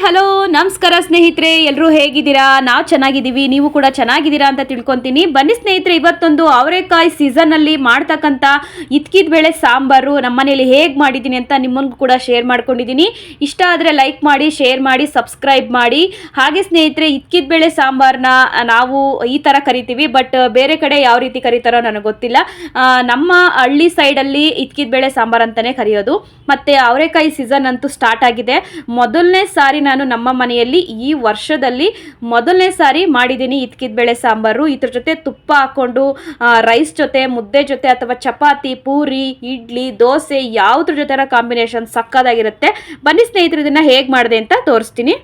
Hello ನಮಸ್ಕಾರ ಸ್ನೇಹಿತರೆ, ಎಲ್ಲರೂ ಹೇಗಿದ್ದೀರಾ? ನಾವು ಚೆನ್ನಾಗಿದ್ದೀವಿ, ನೀವು ಕೂಡ ಚೆನ್ನಾಗಿದ್ದೀರಾ ಅಂತ ತಿಳ್ಕೊತೀನಿ. ಬನ್ನಿ ಸ್ನೇಹಿತರೆ, ಇವತ್ತೊಂದು ಅವರೆಕಾಯಿ ಸೀಸನ್ನಲ್ಲಿ ಮಾಡ್ತಕ್ಕಂಥ ಇತ್ಕಿದ ಬೇಳೆ ಸಾಂಬಾರು ನಮ್ಮ ಮನೇಲಿ ಹೇಗೆ ಮಾಡಿದ್ದೀನಿ ಅಂತ ನಿಮ್ಮನಿಗೂ ಕೂಡ ಶೇರ್ ಮಾಡ್ಕೊಂಡಿದ್ದೀನಿ. ಇಷ್ಟ ಆದರೆ ಲೈಕ್ ಮಾಡಿ, ಶೇರ್ ಮಾಡಿ, ಸಬ್ಸ್ಕ್ರೈಬ್ ಮಾಡಿ. ಹಾಗೆ ಸ್ನೇಹಿತರೆ, ಇತ್ಕಿದ ಬೇಳೆ ಸಾಂಬಾರನ್ನ ನಾವು ಈ ಥರ ಕರಿತೀವಿ, ಬಟ್ ಬೇರೆ ಕಡೆ ಯಾವ ರೀತಿ ಕರೀತಾರೋ ನನಗೆ ಗೊತ್ತಿಲ್ಲ. ನಮ್ಮ ಹಳ್ಳಿ ಸೈಡಲ್ಲಿ ಇತ್ಕಿದ ಬೇಳೆ ಸಾಂಬಾರು ಅಂತಲೇ ಕರೆಯೋದು. ಮತ್ತು ಅವರೆಕಾಯಿ ಸೀಸನ್ ಅಂತೂ ಸ್ಟಾರ್ಟ್ ಆಗಿದೆ. ಮೊದಲನೇ ಸಾರಿ ನಾನು ನಮ್ಮ ಮನೆಯಲ್ಲಿ ಈ ವರ್ಷದಲ್ಲಿ ಮೊದಲನೇ ಸಾರಿ ಮಾಡಿದ್ದೀನಿ ಇತ್ಕಿದ ಬೇಳೆ ಸಾಂಬಾರು. ಇದ್ರ ಜೊತೆ ತುಪ್ಪ ಹಾಕ್ಕೊಂಡು ರೈಸ್ ಜೊತೆ, ಮುದ್ದೆ ಜೊತೆ ಅಥವಾ ಚಪಾತಿ, ಪೂರಿ, ಇಡ್ಲಿ, ದೋಸೆ ಯಾವುದ್ರ ಜೊತೆ ಕಾಂಬಿನೇಷನ್ ಸಕ್ಕದಾಗಿರುತ್ತೆ. ಬನ್ನಿ ಸ್ನೇಹಿತರು, ಇದನ್ನು ಹೇಗೆ ಮಾಡಿದೆ ಅಂತ ತೋರಿಸ್ತೀನಿ.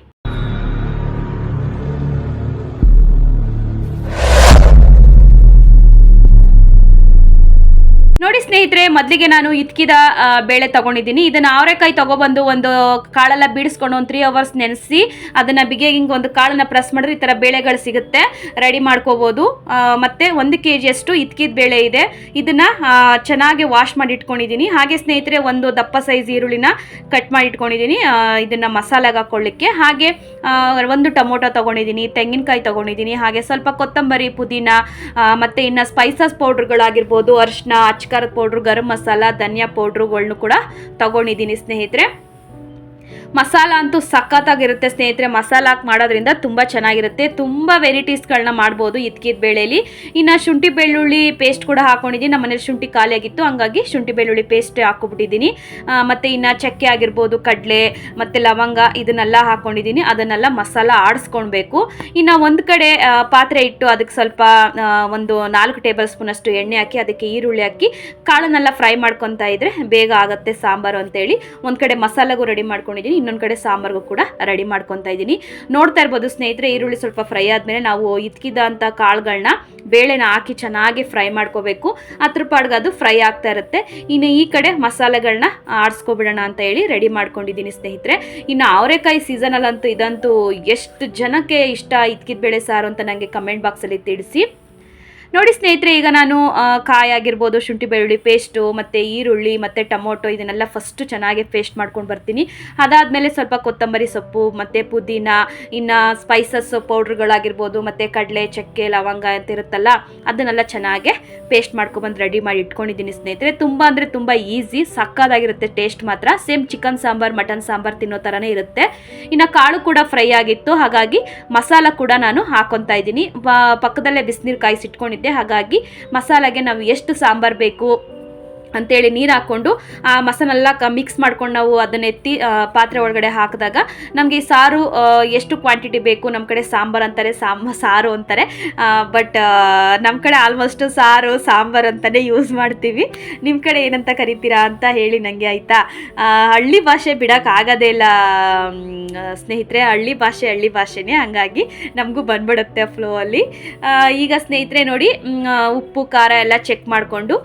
ನೋಡಿ ಸ್ನೇಹಿತರೆ, ಮೊದಲಿಗೆ ನಾನು ಇತ್ಕಿದ ಬೇಳೆ ತಗೊಂಡಿದ್ದೀನಿ. ಇದನ್ನು ಅವರೆಕಾಯಿ ತಗೊಬಂದು ಒಂದು ಕಾಳೆಲ್ಲ ಬೀಡಿಸ್ಕೊಂಡು ಒಂದು 3 hours ನೆನೆಸಿ ಅದನ್ನು ಬಿಗೆ ಹಿಂಗೆ ಒಂದು ಕಾಳನ್ನ ಪ್ರೆಸ್ ಮಾಡಿದ್ರೆ ಈ ಥರ ಬೇಳೆಗಳು ಸಿಗುತ್ತೆ, ರೆಡಿ ಮಾಡ್ಕೋಬೋದು. ಮತ್ತು 1 kg ಇತ್ಕಿದ ಬೇಳೆ ಇದೆ. ಇದನ್ನು ಚೆನ್ನಾಗಿ ವಾಶ್ ಮಾಡಿ ಇಟ್ಕೊಂಡಿದ್ದೀನಿ. ಹಾಗೆ ಸ್ನೇಹಿತರೆ, ಒಂದು ದಪ್ಪ ಸೈಜ್ ಈರುಳ್ಳಿನ ಕಟ್ ಮಾಡಿ ಇಟ್ಕೊಂಡಿದ್ದೀನಿ ಇದನ್ನು ಮಸಾಲೆಗೆ ಹಾಕ್ಕೊಳ್ಳಿಕ್ಕೆ. ಹಾಗೆ 1 ಟೊಮೊಟೊ ತೊಗೊಂಡಿದ್ದೀನಿ, ತೆಂಗಿನಕಾಯಿ ತೊಗೊಂಡಿದ್ದೀನಿ, ಹಾಗೆ ಸ್ವಲ್ಪ ಕೊತ್ತಂಬರಿ, ಪುದೀನ, ಮತ್ತು ಇನ್ನು ಸ್ಪೈಸಸ್ ಪೌಡ್ರ್ಗಳಾಗಿರ್ಬೋದು, ಅರಿಶಿನ, ಖಾರದ ಪೌಡ್ರು, ಗರಂ ಮಸಾಲ, ಧನಿಯಾ ಪೌಡ್ರುಗಳನ್ನು ಕೂಡ ತಗೊಂಡಿದ್ದೀನಿ ಸ್ನೇಹಿತರೆ. ಮಸಾಲ ಅಂತೂ ಸಖತ್ತಾಗಿರುತ್ತೆ ಸ್ನೇಹಿತರೆ. ಮಸಾಲ ಹಾಕಿ ಮಾಡೋದ್ರಿಂದ ತುಂಬ ಚೆನ್ನಾಗಿರುತ್ತೆ. ತುಂಬ ವೆರೈಟೀಸ್ಗಳನ್ನ ಮಾಡ್ಬೋದು ಇತ್ಕಿದ ಬೇಳೆಯಲ್ಲಿ. ಇನ್ನು ಶುಂಠಿ ಬೆಳ್ಳುಳ್ಳಿ ಪೇಸ್ಟ್ ಕೂಡ ಹಾಕ್ಕೊಂಡಿದ್ದೀನಿ. ನಮ್ಮ ಮನೇಲಿ ಶುಂಠಿ ಖಾಲಿಯಾಗಿತ್ತು, ಹಂಗಾಗಿ ಶುಂಠಿ ಬೆಳ್ಳುಳ್ಳಿ ಪೇಸ್ಟ್ ಹಾಕ್ಕೊಬಿಟ್ಟಿದ್ದೀನಿ. ಮತ್ತು ಇನ್ನು ಚಕ್ಕೆ ಆಗಿರ್ಬೋದು, ಕಡಲೆ ಮತ್ತು ಲವಂಗ ಇದನ್ನೆಲ್ಲ ಹಾಕ್ಕೊಂಡಿದ್ದೀನಿ. ಅದನ್ನೆಲ್ಲ ಮಸಾಲ ಆಡಿಸ್ಕೊಳ್ಬೇಕು. ಇನ್ನು ಒಂದು ಕಡೆ ಪಾತ್ರೆ ಇಟ್ಟು ಅದಕ್ಕೆ ಸ್ವಲ್ಪ ಒಂದು 4 ಟೇಬಲ್ ಸ್ಪೂನ್ ಅಷ್ಟು ಎಣ್ಣೆ ಹಾಕಿ ಅದಕ್ಕೆ ಈರುಳ್ಳಿ ಹಾಕಿ ಕಾಳನ್ನೆಲ್ಲ ಫ್ರೈ ಮಾಡ್ಕೊತಾ ಇದ್ರೆ ಬೇಗ ಆಗುತ್ತೆ ಸಾಂಬಾರು ಅಂತೇಳಿ ಒಂದು ಕಡೆ ಮಸಾಲೆಗೂ ರೆಡಿ ಮಾಡ್ಕೊಂಡಿದ್ದೀನಿ, ಇನ್ನೊಂದು ಕಡೆ ಸಾಂಬಾರ್ಗೂ ಕೂಡ ರೆಡಿ ಮಾಡ್ಕೊತಾ ಇದ್ದೀನಿ. ನೋಡ್ತಾ ಇರ್ಬೋದು ಸ್ನೇಹಿತರೆ, ಈರುಳ್ಳಿ ಸ್ವಲ್ಪ ಫ್ರೈ ಆದಮೇಲೆ ನಾವು ಇತ್ಕಿದಂಥ ಕಾಳುಗಳನ್ನ ಬೇಳೆನ ಹಾಕಿ ಚೆನ್ನಾಗಿ ಫ್ರೈ ಮಾಡ್ಕೋಬೇಕು. ಅದ್ರ ಪಾಡ್ಗೆ ಅದು ಫ್ರೈ ಆಗ್ತಾ ಇರುತ್ತೆ. ಇನ್ನು ಈ ಕಡೆ ಮಸಾಲೆಗಳನ್ನ ಆಡಿಸ್ಕೊಬಿಡೋಣ ಅಂತ ಹೇಳಿ ರೆಡಿ ಮಾಡ್ಕೊಂಡಿದ್ದೀನಿ ಸ್ನೇಹಿತರೆ. ಇನ್ನು ಅವರೆಕಾಯಿ ಸೀಸನಲ್ಲಂತೂ ಇದಂತೂ ಎಷ್ಟು ಜನಕ್ಕೆ ಇಷ್ಟ ಇತ್ಕಿದ ಬೇಳೆ ಸಾರು ಅಂತ ನನಗೆ ಕಮೆಂಟ್ ಬಾಕ್ಸಲ್ಲಿ ತಿಳಿಸಿ. ನೋಡಿ ಸ್ನೇಹಿತರೆ, ಈಗ ನಾನು ಕಾಯಿ ಆಗಿರ್ಬೋದು, ಶುಂಠಿ ಬೆಳ್ಳುಳ್ಳಿ ಪೇಸ್ಟು ಮತ್ತು ಈರುಳ್ಳಿ ಮತ್ತು ಟೊಮೊಟೊ ಇದನ್ನೆಲ್ಲ ಫಸ್ಟು ಚೆನ್ನಾಗಿ ಪೇಸ್ಟ್ ಮಾಡ್ಕೊಂಡು ಬರ್ತೀನಿ. ಅದಾದಮೇಲೆ ಸ್ವಲ್ಪ ಕೊತ್ತಂಬರಿ ಸೊಪ್ಪು ಮತ್ತು ಪುದೀನ, ಇನ್ನು ಸ್ಪೈಸಸ್ ಪೌಡ್ರುಗಳಾಗಿರ್ಬೋದು, ಮತ್ತು ಕಡಲೆ, ಚಕ್ಕೆ, ಲವಂಗ ಅಂತ ಇರುತ್ತಲ್ಲ ಅದನ್ನೆಲ್ಲ ಚೆನ್ನಾಗಿ ಪೇಸ್ಟ್ ಮಾಡ್ಕೊಬಂದು ರೆಡಿ ಮಾಡಿ ಇಟ್ಕೊಂಡಿದ್ದೀನಿ ಸ್ನೇಹಿತರೆ. ತುಂಬ ಅಂದರೆ ತುಂಬ ಈಸಿ, ಸಕ್ಕದಾಗಿರುತ್ತೆ ಟೇಸ್ಟ್ ಮಾತ್ರ. Same chicken sambar, mutton sambar ತಿನ್ನೋ ಥರನೇ ಇರುತ್ತೆ. ಇನ್ನು ಕಾಳು ಕೂಡ ಫ್ರೈ ಆಗಿತ್ತು, ಹಾಗಾಗಿ ಮಸಾಲ ಕೂಡ ನಾನು ಹಾಕ್ಕೊತಾ ಇದ್ದೀನಿ. ಪಕ್ಕದಲ್ಲೇ ಬಿಸಿನೀರು ಕಾಯಿಸಿಟ್ಕೊಂಡಿದ್ದೆ, ಹಾಗಾಗಿ ಮಸಾಲೆಗೆ ನಾವು ಎಷ್ಟು ಸಾಂಬಾರು ಬೇಕು ಅಂತೇಳಿ ನೀರು ಹಾಕ್ಕೊಂಡು ಆ ಮಸಾಲೆಲ್ಲ ಮಿಕ್ಸ್ ಮಾಡ್ಕೊಂಡು ನಾವು ಅದನ್ನ ಎತ್ತಿ ಪಾತ್ರೆ ಒಳಗಡೆ ಹಾಕಿದಾಗ ನಮಗೆ ಈ ಸಾರು ಎಷ್ಟು ಕ್ವಾಂಟಿಟಿ ಬೇಕು, ನಮ್ಮ ಕಡೆ ಸಾಂಬಾರು ಅಂತಾರೆ, ಸಾರು ಅಂತಾರೆ, ಬಟ್ ನಮ್ಮ ಕಡೆ ಆಲ್ಮೋಸ್ಟ್ ಸಾರು ಸಾಂಬಾರು ಅಂತಲೇ ಯೂಸ್ ಮಾಡ್ತೀವಿ. ನಿಮ್ಮ ಕಡೆ ಏನಂತ ಕರಿತೀರಾ ಅಂತ ಹೇಳಿ ನನಗೆ, ಆಯಿತಾ? ಹಳ್ಳಿ ಭಾಷೆ ಬಿಡೋಕ್ಕಾಗೋದೇ ಇಲ್ಲ ಸ್ನೇಹಿತರೆ. ಹಳ್ಳಿ ಭಾಷೆನೇ, ಹಂಗಾಗಿ ನಮಗೂ ಬಂದ್ಬಿಡುತ್ತೆ ಫ್ಲೋ ಅಲ್ಲಿ. ಈಗ ಸ್ನೇಹಿತರೆ ನೋಡಿ, ಉಪ್ಪು ಖಾರ ಎಲ್ಲ ಚೆಕ್ ಮಾಡಿಕೊಂಡು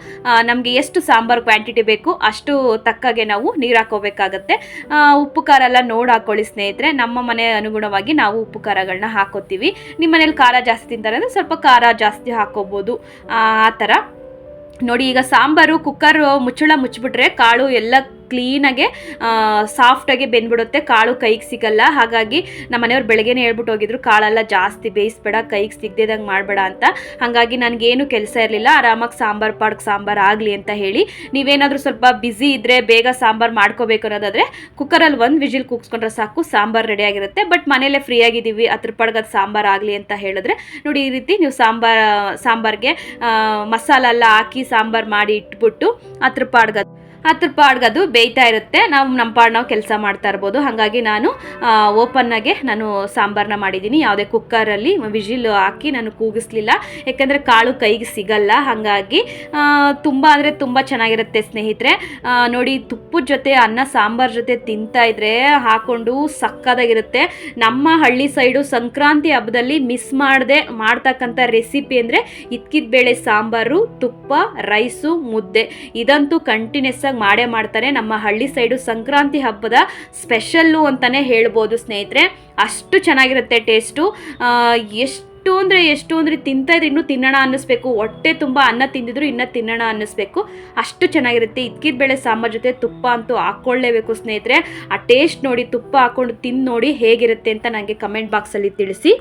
ನಮಗೆ ಎಷ್ಟು ಸಾಂಬಾರು ಕ್ವಾಂಟಿಟಿ ಬೇಕು ಅಷ್ಟು ತಕ್ಕಾಗೆ ನಾವು ನೀರು ಹಾಕೋಬೇಕಾಗತ್ತೆ. ಉಪ್ಪು ಖಾರ ಎಲ್ಲ ನೋಡಿ ಹಾಕ್ಕೊಳ್ಳಿ ಸ್ನೇಹಿತರೆ. ನಮ್ಮ ಮನೆ ಅನುಗುಣವಾಗಿ ನಾವು ಉಪ್ಪು ಖಾರಗಳನ್ನ ಹಾಕೋತೀವಿ. ನಿಮ್ಮ ಮನೇಲಿ ಖಾರ ಜಾಸ್ತಿ ತಿಂತಾರೆ ಅಂದರೆ ಸ್ವಲ್ಪ ಖಾರ ಜಾಸ್ತಿ ಹಾಕೋಬೋದು, ಆ ಥರ ನೋಡಿ. ಈಗ ಸಾಂಬಾರು ಕುಕ್ಕರ್ ಮುಚ್ಚಳ ಮುಚ್ಚಿಬಿಟ್ರೆ ಕಾಳು ಎಲ್ಲ ಕ್ಲೀನಾಗೆ ಸಾಫ್ಟಾಗಿ ಬೆಂದ್ಬಿಡುತ್ತೆ, ಕಾಳು ಕೈಗೆ ಸಿಗಲ್ಲ. ಹಾಗಾಗಿ ನಮ್ಮ ಮನೆಯವ್ರು ಬೆಳಗ್ಗೆನೇ ಹೇಳ್ಬಿಟ್ಟು ಹೋಗಿದ್ರು, ಕಾಳೆಲ್ಲ ಜಾಸ್ತಿ ಬೇಯಿಸ್ಬೇಡ, ಕೈಗೆ ಸಿಗದೇದಂಗೆ ಮಾಡಬೇಡ ಅಂತ. ಹಾಗಾಗಿ ನನಗೇನು ಕೆಲಸ ಇರಲಿಲ್ಲ, ಆರಾಮಾಗಿ ಸಾಂಬಾರು ಆಗಲಿ ಅಂತ ಹೇಳಿ. ನೀವೇನಾದರೂ ಸ್ವಲ್ಪ ಬ್ಯುಸಿ ಇದ್ದರೆ, ಬೇಗ ಸಾಂಬಾರು ಮಾಡ್ಕೋಬೇಕು ಅನ್ನೋದಾದರೆ ಕುಕ್ಕರಲ್ಲಿ 1 ವಿಜಿಲ್ ಕೂಗಿಸ್ಕೊಂಡ್ರೆ ಸಾಕು, ಸಾಂಬಾರು ರೆಡಿ ಆಗಿರುತ್ತೆ. ಬಟ್ ಮನೇಲೆ ಫ್ರೀ ಆಗಿದ್ದೀವಿ, ಅದ್ರ ಪಾಡ್ಗೆ ಅದು ಸಾಂಬಾರು ಆಗಲಿ ಅಂತ ಹೇಳಿದ್ರೆ ನೋಡಿ, ಈ ರೀತಿ ನೀವು ಸಾಂಬಾರಿಗೆ ಮಸಾಲ ಎಲ್ಲ ಹಾಕಿ ಸಾಂಬಾರು ಮಾಡಿ ಇಟ್ಬಿಟ್ಟು ಅದ್ರ ಪಾಡ್ಗದು ಬೇಯ್ತಾ ಇರುತ್ತೆ. ನಮ್ಮ ಪಾಡ್ ಕೆಲಸ ಮಾಡ್ತಾ ಇರ್ಬೋದು. ಹಾಗಾಗಿ ನಾನು ಓಪನ್ನಾಗೆ ನಾನು ಸಾಂಬಾರನ್ನ ಮಾಡಿದ್ದೀನಿ. ಯಾವುದೇ ಕುಕ್ಕರಲ್ಲಿ ವಿಜಿಲ್ ಹಾಕಿ ನಾನು ಕೂಗಿಸ್ಲಿಲ್ಲ, ಯಾಕೆಂದರೆ ಕಾಳು ಕೈಗೆ ಸಿಗಲ್ಲ. ಹಾಗಾಗಿ ತುಂಬ ಅಂದರೆ ತುಂಬ ಚೆನ್ನಾಗಿರುತ್ತೆ ಸ್ನೇಹಿತರೆ. ನೋಡಿ, ತುಪ್ಪದ ಜೊತೆ ಅನ್ನ ಸಾಂಬಾರು ಜೊತೆ ತಿಂತಾ ಇದ್ರೆ ಹಾಕ್ಕೊಂಡು ಸಕ್ಕದಾಗಿರುತ್ತೆ. ನಮ್ಮ ಹಳ್ಳಿ ಸೈಡು ಸಂಕ್ರಾಂತಿ ಹಬ್ಬದಲ್ಲಿ ಮಿಸ್ ಮಾಡದೆ ಮಾಡ್ತಕ್ಕಂಥ ರೆಸಿಪಿ ಅಂದರೆ ಇತ್ಕಿದ ಬೇಳೆ ಸಾಂಬಾರು, ತುಪ್ಪ, ರೈಸು, ಮುದ್ದೆ. ಇದಂತೂ ಕಂಟಿನ್ಯೂಸ್ ಆಗಿ ಮಾಡೇ ಮಾಡ್ತಾರೆ. ನಮ್ಮ ಹಳ್ಳಿ ಸೈಡು ಸಂಕ್ರಾಂತಿ ಹಬ್ಬದ ಸ್ಪೆಷಲ್ಲು ಅಂತಲೇ ಹೇಳ್ಬೋದು ಸ್ನೇಹಿತರೆ. ಅಷ್ಟು ಚೆನ್ನಾಗಿರುತ್ತೆ ಟೇಸ್ಟು. ಎಷ್ಟು ಎಷ್ಟು ಅಂದರೆ ತಿಂತಾಯಿದ್ರೆ ಇನ್ನೂ ತಿನ್ನೋಣ ಅನ್ನಿಸ್ಬೇಕು. ಹೊಟ್ಟೆ ತುಂಬ ಅನ್ನ ತಿಂದಿದ್ರು ಇನ್ನೂ ತಿನ್ನೋಣ ಅನ್ನಿಸ್ಬೇಕು, ಅಷ್ಟು ಚೆನ್ನಾಗಿರುತ್ತೆ. ಇದ್ಕಿದ ಬೇಳೆ ಸಾಂಬಾರು ಜೊತೆ ತುಪ್ಪ ಅಂತೂ ಹಾಕ್ಕೊಳ್ಳೇಬೇಕು ಸ್ನೇಹಿತರೆ. ಆ ಟೇಸ್ಟ್ ನೋಡಿ, ತುಪ್ಪ ಹಾಕ್ಕೊಂಡು ತಿಂದು ನೋಡಿ ಹೇಗಿರುತ್ತೆ ಅಂತ ನನಗೆ ಕಮೆಂಟ್ ಬಾಕ್ಸಲ್ಲಿ ತಿಳಿಸಿ.